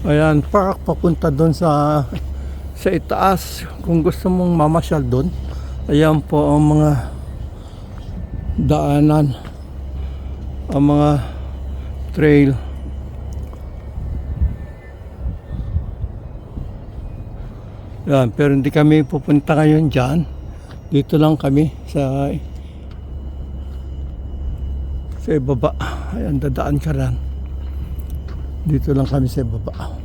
Ayan, park papunta doon sa itaas. Kung gusto mong mamasyal doon, ayan po ang mga daanan, ang mga trail. Yan, pero hindi kami pupunta ngayon dyan. Dito lang kami sa ibaba. Ayan, dadaan ka lang. Dito lang kami sa ibaba.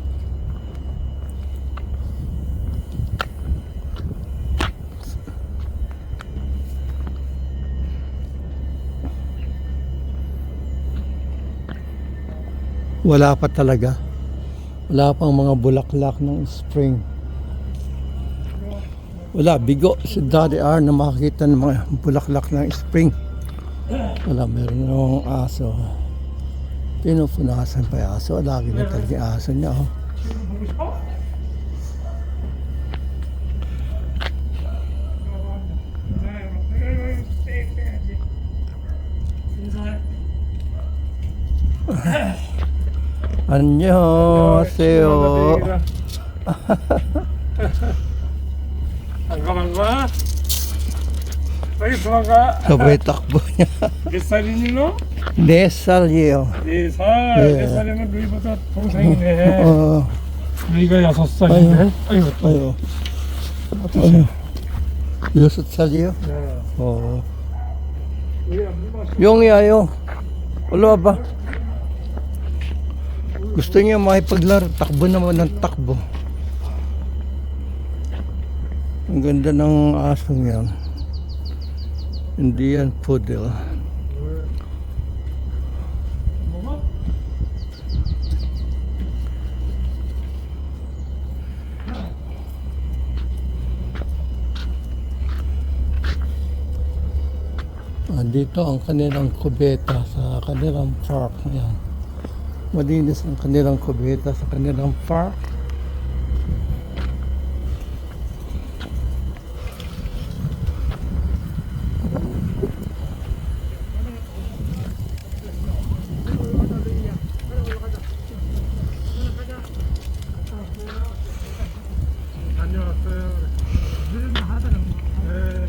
Wala pa talaga. Wala pang mga bulaklak ng spring. Wala, bigo si Daddy R na makakita ng mga bulaklak ng spring. Wala, meron ng aso. Pinupunasan pa yung aso. Lagi na talaga yung aso niya. Oh. 안녕하세요. 반가. 빨리 도망가. Sabay takbo niya. 몇 살이니 너? 4살이에요. 4살. 네. 4살이면 누이보다 동생이네. 어, 누이가 6살인데. 아이고. 아유, 어떠세요? 6살이에요? 네. 어, 누이야 물 마셔. 용이야, 용. 올라와봐. Gusto niya makipaglaro, takbo naman ng takbo. Ang ganda ng asong yan. Hindi yan poodle. Dito ang kanilang kubeta sa kanilang park. Ayan. Malinis ang kanilang kubeta sa kanilang park. 다녀왔어요. 늘은 하더라고. 네.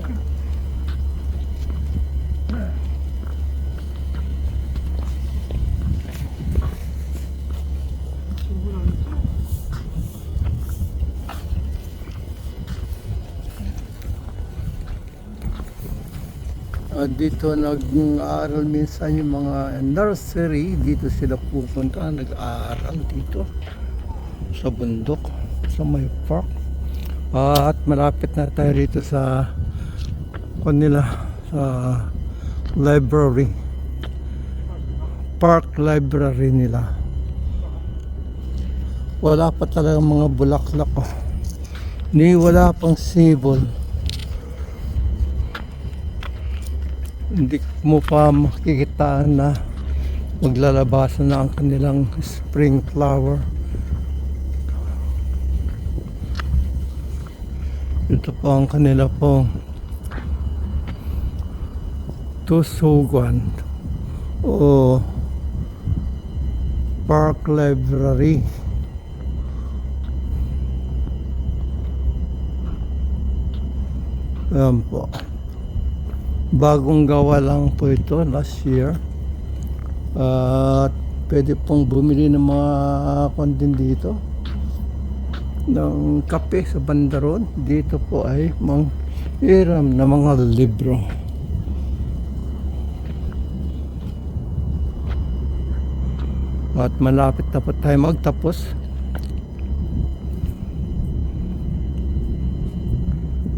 Dito nag-aaral minsan yung mga nursery. Dito sila pupunta, nag-aaral dito sa bundok, sa may park. At malapit na tayo rito sa kanila, sa library, park library nila. Wala pa talagang mga bulaklak. Ni wala pang sibol. Hindi mo pa makikita na maglalabasan na ang kanilang spring flower. Ito po ang kanila pong tusugan o park library. Ayan po. Bagong gawa lang po ito last year. At pwede pong bumili ng mga kondin dito ng kape sa bandaron. Dito po ay hiram na mga libro. At malapit na po tayo magtapos.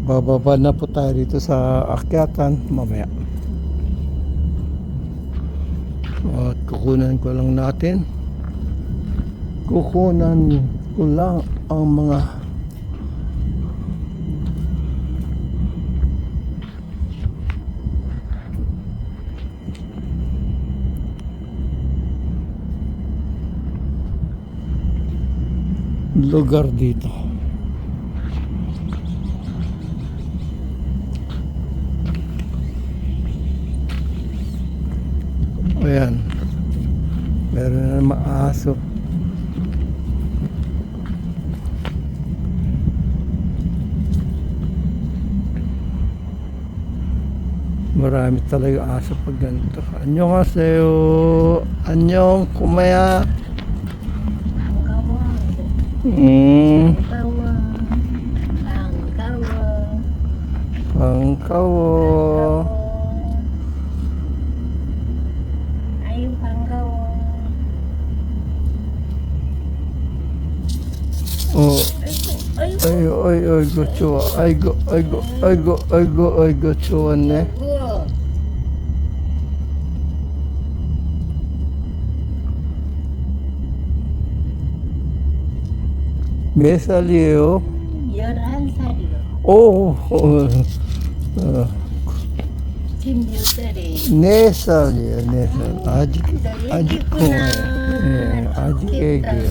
Bababa na po tayo dito sa akyatan mamaya. At kukunan ko lang natin. Kukunan ko lang ang mga lugar dito. Ayan, meron na maaso. Marami talaga aso pag ganito. Annyeonghaseyo. Annyeong kumaya. Mm. Pangkawo. 아유 반가워. Oh. 아이고 아이고 좋아. 아이고 좋았네. 아이고. 몇 살이에요? 11살이요. 오, 지금 몇 살이에요? 4살이에요, 4살. 아직 예쁘구나. 네, 아직 좋겠다. 애기예요.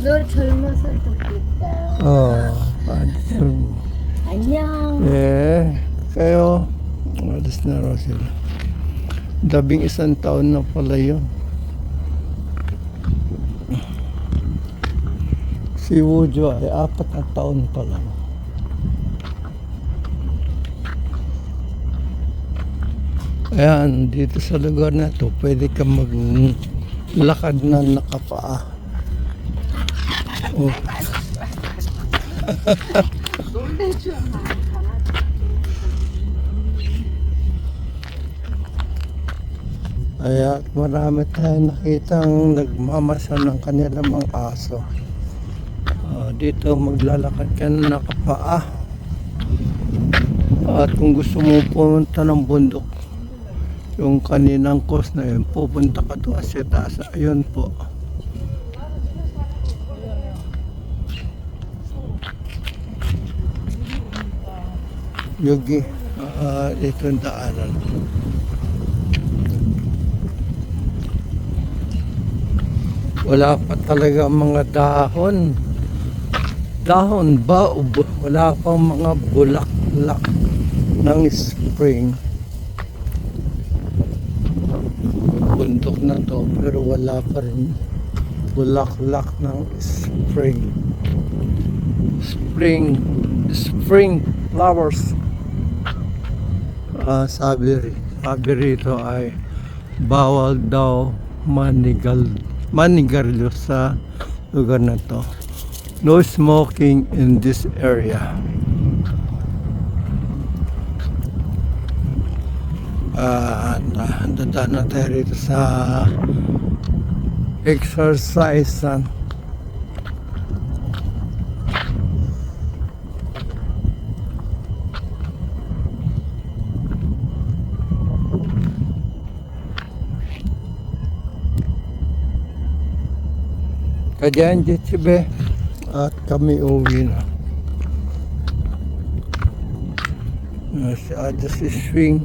너 젊어서 좋겠다. 아직 좀, 안녕. 예, kayo, alas na raw sila. 11 taon na pala yun. Si Wojo ay 4 na taon pa lang. Ayan, dito sa lugar na to, pwede ka maglakad na nakapaa. Oh. Kaya marami tayong nakitang nagmamasal ng kanilang mga aso. Dito maglalakad ka na nakapaa. At kung gusto mo pumunta ng bundok, yung kaninang course na yun, pupunta ka doon sa taas. Ayun po. Yogi, ito yung daanan. Wala pa talaga mga dahon. Dahon ba? Wala pang mga bulaklak ng spring. Bundok na to pero wala pa rin bulaklak ng spring. Spring flowers. Sabi rito ay bawal daw manigarilyo sa lugar na to. No smoking in this area. Dadaan na tayo rito sa exercise. Kadiyan Jichibe at kami uwi na. Si Ada si swing.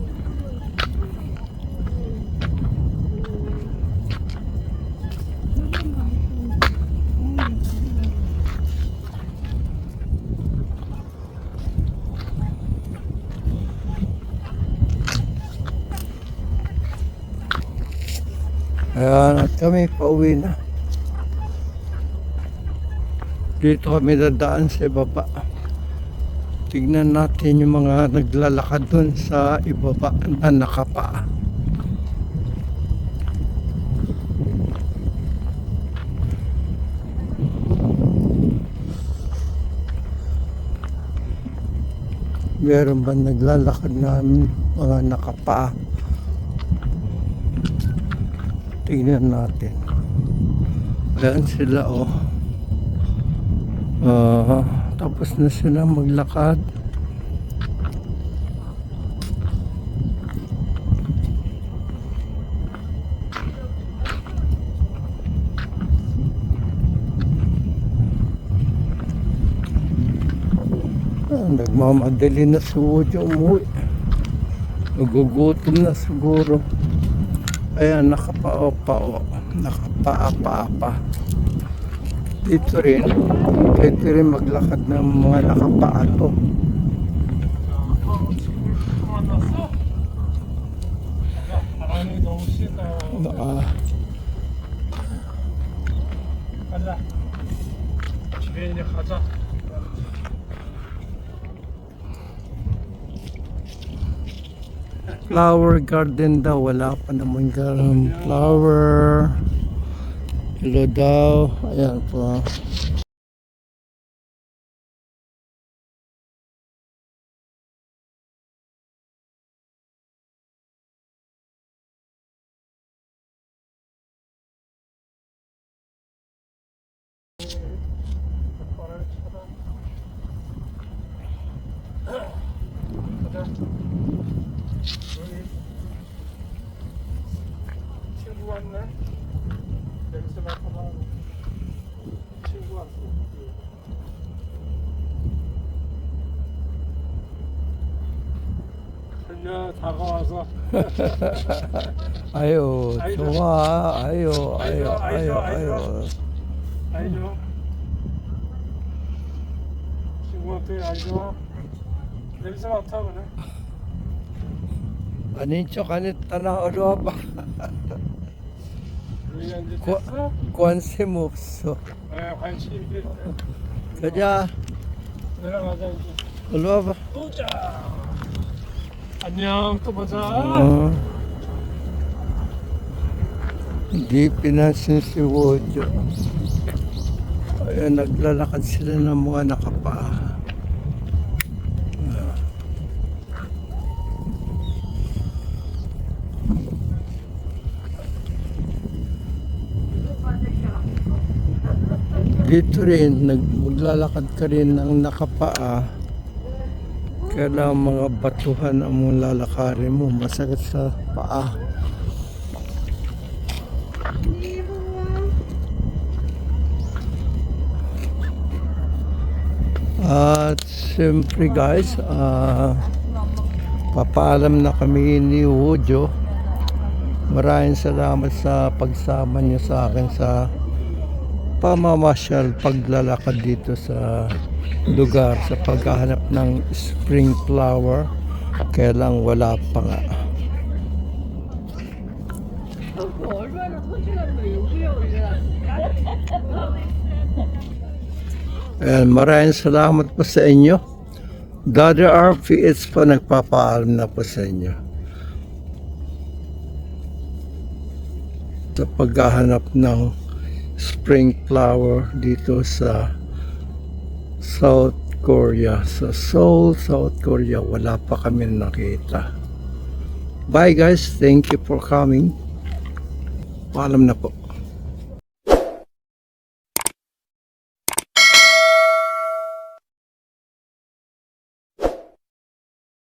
Ayan, at kami pauwi na. Dito kami dadaan sa ibaba. Tignan natin yung mga naglalakad dun sa ibaba na nakapaa. Meron ba naglalakad na mga nakapaa? Tignan natin. Ayan sila oh. Tapos na sila maglakad. Nagmamadali na si Wojo umuwi. Nagugutom na siguro. Ayan, nakapaa-paa. Nakapaa-paa. Dito rin, pwede rin maglakad ng mga nakapaa to. 바람이 너무 세다. 가자. 집에 이제 가자. flower garden daw. Wala pa naman flower. Hello daw. Ayan po. 친구 왔네. 여기서 나타나. 친구 왔어. 그냥 다가와서. 아유, 아이고. 좋아. 아유, 아유, 아이고, 아유, 아이고, 아유. 알죠? 친구한테 알죠? 냄새 맡아 그래. 아닌 척 아니까 나 어려워 봐. 우리가 이제 고- 됐어? 관심 없어. 관심이 가자. 내려가자 이제. 일로 와봐. 보자. 안녕 또 보자. Hindi pinansin si Wojo. Ayan, naglalakad sila ng mga nakapaa. Dito rin, maglalakad ka rin ng nakapaa. Kailangan mga batuhan ang mong lalakarin mo. Masakit sa paa. At siyempre guys, papaalam na kami ni Wojo. Maraming salamat sa pagsama niyo sa akin sa pamamasyal, paglalakad dito sa lugar sa paghahanap ng spring flower. Kaya lang wala pa nga. And maraming salamat po sa inyo. Daddy RPS po nagpapaalam na po sa inyo sa paghahanap ng spring flower dito sa South Korea. Sa Seoul, South Korea, wala pa kami nakita. Bye guys, thank you for coming. Paalam na po.